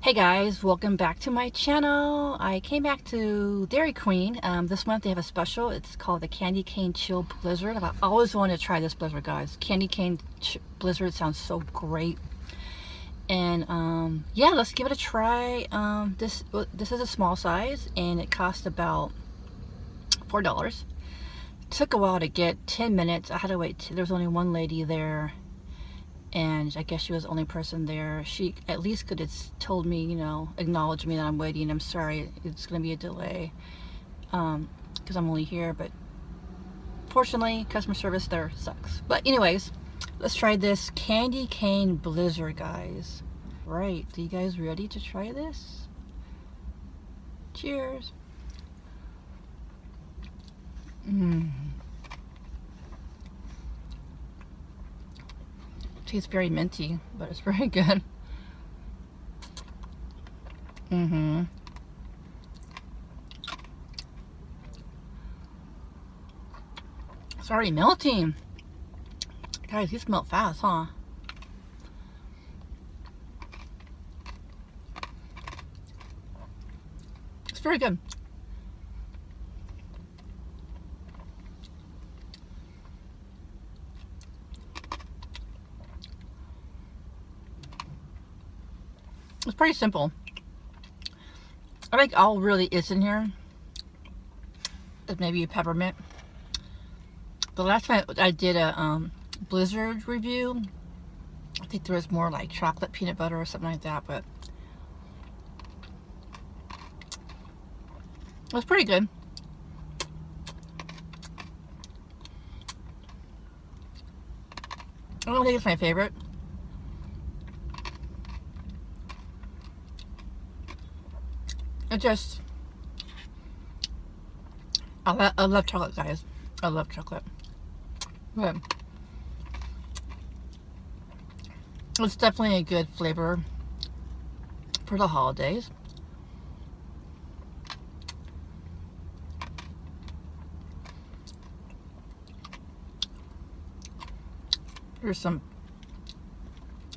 Hey guys, welcome back to my channel. I came back to Dairy Queen. This month they have a special. It's called the Candy Cane Chill Blizzard. I've always wanted to try this blizzard, guys. Candy Cane Blizzard sounds so great. And yeah, let's give it a try. This is a small size and it cost about $4. Took a while to get, 10 minutes. I had to wait. There was only one lady there. And I guess she was the only person there. She at least could have told me, you know, acknowledge me that I'm waiting. I'm sorry, it's going to be a delay because I'm only here. But fortunately, customer service there sucks. But anyways, let's try this Candy Cane Blizzard, guys. Right, are you guys ready to try this? Cheers. Tastes very minty, but it's very good. It's already melting. Guys, these melt fast, huh? It's very good. It's pretty simple. I think all really is in here is maybe a peppermint. The last time I did a Blizzard review, I think there was more like chocolate peanut butter or something like that, but it was pretty good. I don't think it's my favorite. It just, I love chocolate, guys. I love chocolate. But it's definitely a good flavor for the holidays. There's some,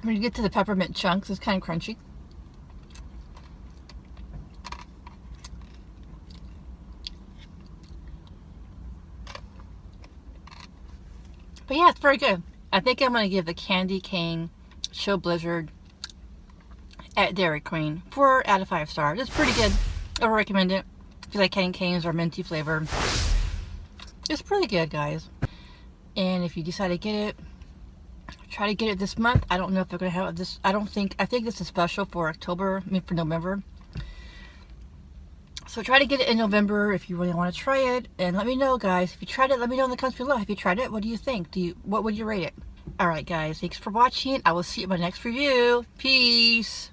when you get to the peppermint chunks, it's kind of crunchy. But yeah, it's very good. I think I'm going to give the Candy Cane Chill Blizzard at Dairy Queen 4 out of 5 stars. It's pretty good. I would recommend it. If you like candy canes or minty flavor, it's pretty good, guys. And if you decide to get it, try to get it this month. I don't know if they're going to have this. I think this is special for October, I mean for November. So try to get it in November if you really want to try it. And let me know, guys. If you tried it, let me know in the comments below. Have you tried it? What do you think? What would you rate it? Alright, guys. Thanks for watching. I will see you in my next review. Peace.